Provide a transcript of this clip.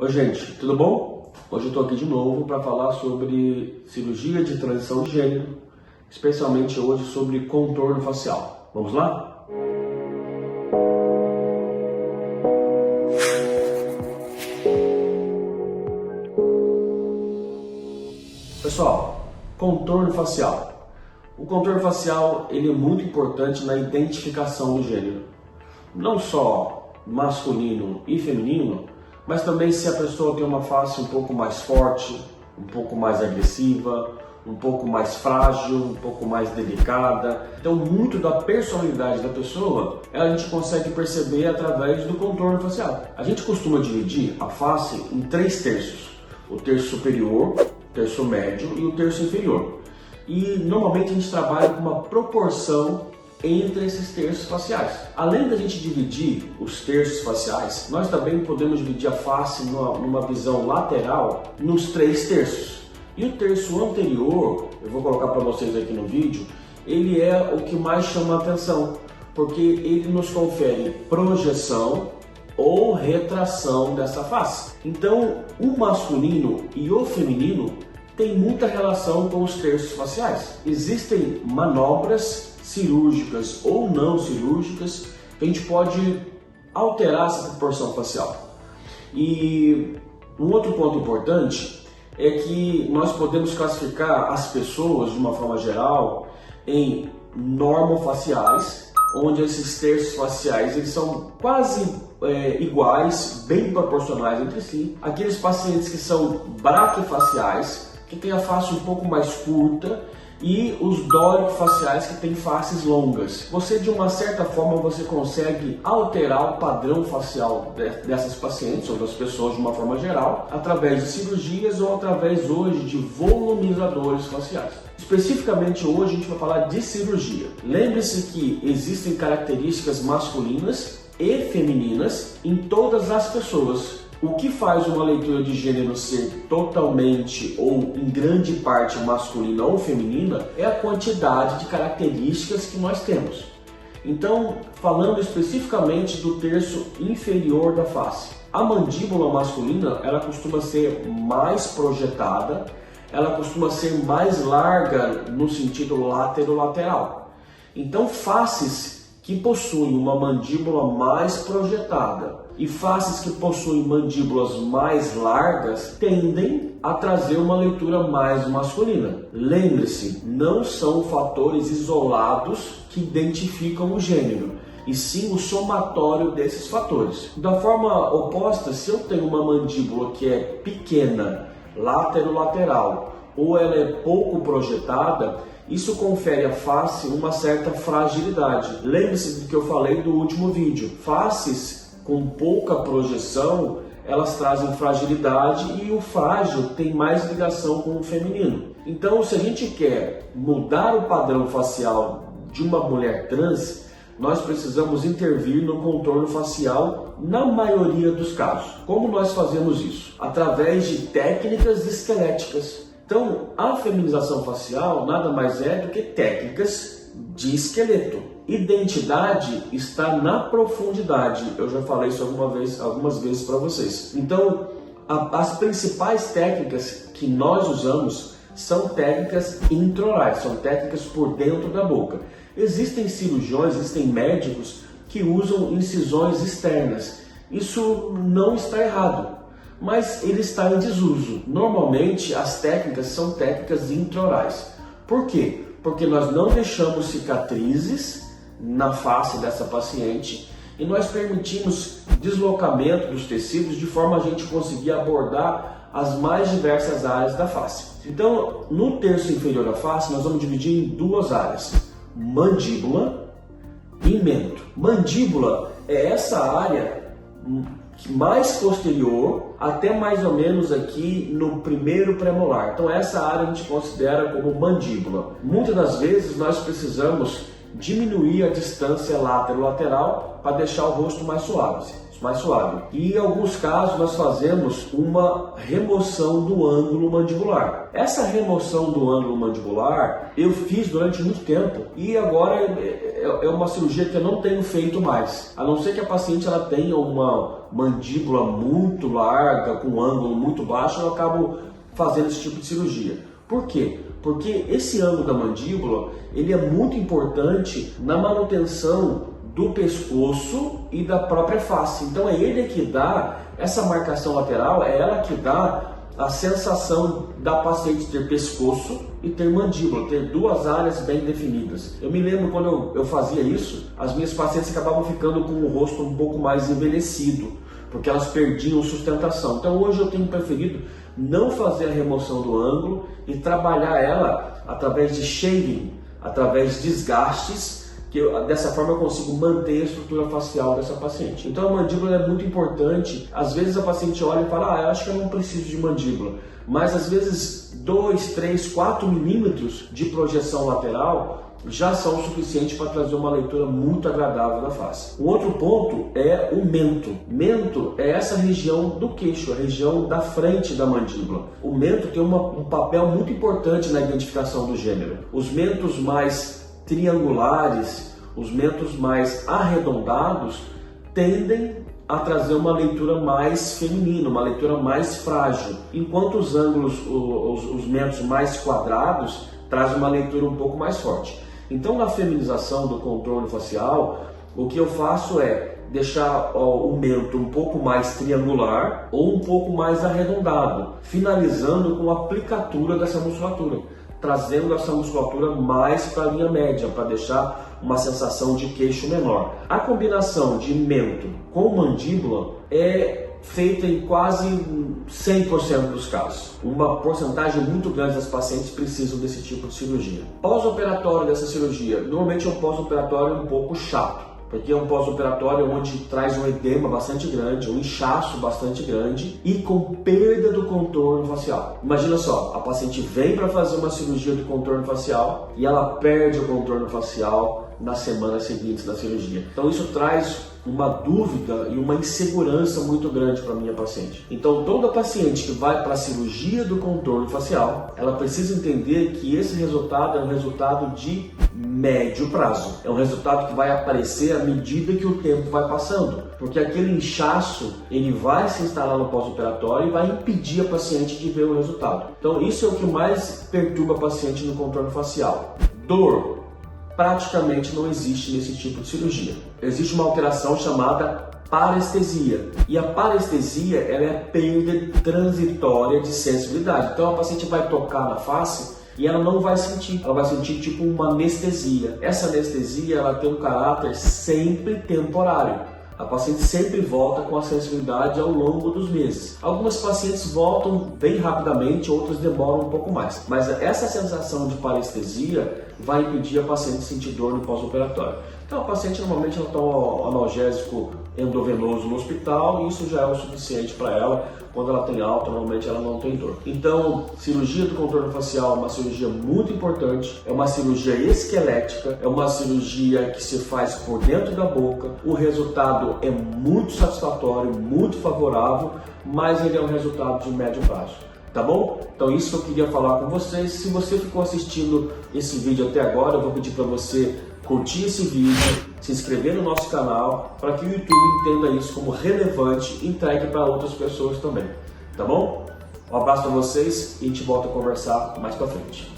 Oi gente, tudo bom? Hoje eu estou aqui de novo para falar sobre cirurgia de transição de gênero, especialmente hoje sobre contorno facial. Vamos lá? Pessoal, contorno facial. O contorno facial ele é muito importante na identificação do gênero, não só masculino e feminino, mas também se a pessoa tem uma face um pouco mais forte, um pouco mais agressiva, um pouco mais frágil, um pouco mais delicada. Então, muito da personalidade da pessoa a gente consegue perceber através do contorno facial. A gente costuma dividir a face em 3 terços: o terço superior, o terço médio e o terço inferior. E normalmente a gente trabalha com uma proporção entre esses terços faciais. Além da gente dividir os terços faciais, nós também podemos dividir a face numa visão lateral nos 3 terços. E o terço anterior, eu vou colocar para vocês aqui no vídeo, ele é o que mais chama a atenção, porque ele nos confere projeção ou retração dessa face. Então, o masculino e o feminino têm muita relação com os terços faciais. Existem manobras cirúrgicas ou não cirúrgicas que a gente pode alterar essa proporção facial. E um outro ponto importante é que nós podemos classificar as pessoas de uma forma geral em normofaciais, onde esses terços faciais eles são quase iguais, bem proporcionais entre si. Aqueles pacientes que são braquifaciais, que têm a face um pouco mais curta, e os dórico-faciais que têm faces longas. Você, de uma certa forma, você consegue alterar o padrão facial dessas pacientes ou das pessoas de uma forma geral através de cirurgias ou através hoje de volumizadores faciais. Especificamente hoje a gente vai falar de cirurgia. Lembre-se que existem características masculinas e femininas em todas as pessoas. O que faz uma leitura de gênero ser totalmente ou em grande parte masculina ou feminina é a quantidade de características que nós temos. Então, falando especificamente do terço inferior da face, a mandíbula masculina ela costuma ser mais projetada, ela costuma ser mais larga no sentido látero-lateral. Então, faces que possuem uma mandíbula mais projetada e faces que possuem mandíbulas mais largas tendem a trazer uma leitura mais masculina. Lembre-se, não são fatores isolados que identificam o gênero, e sim o somatório desses fatores. Da forma oposta, se eu tenho uma mandíbula que é pequena, látero-lateral, ou ela é pouco projetada, isso confere à face uma certa fragilidade. Lembre-se do que eu falei do último vídeo. Faces com pouca projeção, elas trazem fragilidade e o frágil tem mais ligação com o feminino. Então, se a gente quer mudar o padrão facial de uma mulher trans, nós precisamos intervir no contorno facial na maioria dos casos. Como nós fazemos isso? Através de técnicas esqueléticas. Então, a feminização facial nada mais é do que técnicas de esqueleto. Identidade está na profundidade. Eu já falei isso algumas vezes para vocês. Então, as principais técnicas que nós usamos são técnicas intraorais, são técnicas por dentro da boca. Existem cirurgiões, existem médicos que usam incisões externas. Isso não está errado, mas ele está em desuso. Normalmente as técnicas são técnicas intraorais. Por quê? Porque nós não deixamos cicatrizes na face dessa paciente e nós permitimos deslocamento dos tecidos de forma a gente conseguir abordar as mais diversas áreas da face. Então, no terço inferior da face, nós vamos dividir em 2 áreas: mandíbula e mento. Mandíbula é essa área mais posterior, até mais ou menos aqui no primeiro premolar. Então essa área a gente considera como mandíbula. Muitas das vezes nós precisamos diminuir a distância látero-lateral para deixar o rosto mais suave. mais suave. E em alguns casos nós fazemos uma remoção do ângulo mandibular. Essa remoção do ângulo mandibular eu fiz durante muito tempo e agora é uma cirurgia que eu não tenho feito mais. A não ser que a paciente ela tenha uma mandíbula muito larga, com um ângulo muito baixo, eu acabo fazendo esse tipo de cirurgia. Por quê? Porque esse ângulo da mandíbula ele é muito importante na manutenção do pescoço e da própria face. Então é ele que dá essa marcação lateral, é ela que dá a sensação da paciente ter pescoço e ter mandíbula, ter duas áreas bem definidas. Eu me lembro quando eu fazia isso, as minhas pacientes acabavam ficando com o rosto um pouco mais envelhecido, porque elas perdiam sustentação. Então hoje eu tenho preferido não fazer a remoção do ângulo e trabalhar ela através de shaving, através de desgastes, que dessa forma eu consigo manter a estrutura facial dessa paciente. Então a mandíbula é muito importante. Às vezes a paciente olha e fala, eu acho que eu não preciso de mandíbula. Mas às vezes 2, 3, 4 milímetros de projeção lateral já são o suficiente para trazer uma leitura muito agradável da face. Um outro ponto é o mento. Mento é essa região do queixo, a região da frente da mandíbula. O mento tem um papel muito importante na identificação do gênero. Os mentos mais triangulares, os mentos mais arredondados tendem a trazer uma leitura mais feminina, uma leitura mais frágil, enquanto os ângulos, os mentos mais quadrados trazem uma leitura um pouco mais forte. Então, na feminização do contorno facial, o que eu faço é deixar o mento um pouco mais triangular ou um pouco mais arredondado, finalizando com a aplicatura dessa musculatura, trazendo essa musculatura mais para a linha média, para deixar uma sensação de queixo menor. A combinação de mento com mandíbula é feita em quase 100% dos casos. Uma porcentagem muito grande das pacientes precisam desse tipo de cirurgia. Pós-operatório dessa cirurgia, normalmente é um pós-operatório um pouco chato, porque é um pós-operatório onde traz um edema bastante grande, um inchaço bastante grande e com perda do contorno facial. Imagina só, a paciente vem para fazer uma cirurgia do contorno facial e ela perde o contorno facial nas semanas seguintes da cirurgia. Então isso traz uma dúvida e uma insegurança muito grande para a minha paciente. Então toda paciente que vai para a cirurgia do contorno facial, ela precisa entender que esse resultado é um resultado de médio prazo. É um resultado que vai aparecer à medida que o tempo vai passando, porque aquele inchaço ele vai se instalar no pós-operatório e vai impedir a paciente de ver o resultado. Então isso é o que mais perturba a paciente no contorno facial. Dor praticamente não existe nesse tipo de cirurgia. Existe uma alteração chamada parestesia. E a parestesia ela é a perda transitória de sensibilidade. Então a paciente vai tocar na face e ela não vai sentir. Ela vai sentir tipo uma anestesia. Essa anestesia ela tem um caráter sempre temporário. A paciente sempre volta com a sensibilidade ao longo dos meses. Algumas pacientes voltam bem rapidamente, outras demoram um pouco mais. Mas essa sensação de parestesia vai impedir a paciente de sentir dor no pós-operatório. Então a paciente normalmente ela toma analgésico endovenoso no hospital e isso já é o suficiente para ela. Quando ela tem alta, normalmente ela não tem dor. Então, cirurgia do contorno facial é uma cirurgia muito importante, é uma cirurgia esquelética, é uma cirurgia que se faz por dentro da boca. O resultado é muito satisfatório, muito favorável, mas ele é um resultado de médio prazo. Tá bom? Então isso eu queria falar com vocês. Se você ficou assistindo esse vídeo até agora, eu vou pedir para você curtir esse vídeo, se inscrever no nosso canal, para que o YouTube entenda isso como relevante e entregue para outras pessoas também. Tá bom? Um abraço para vocês e a gente volta a conversar mais para frente.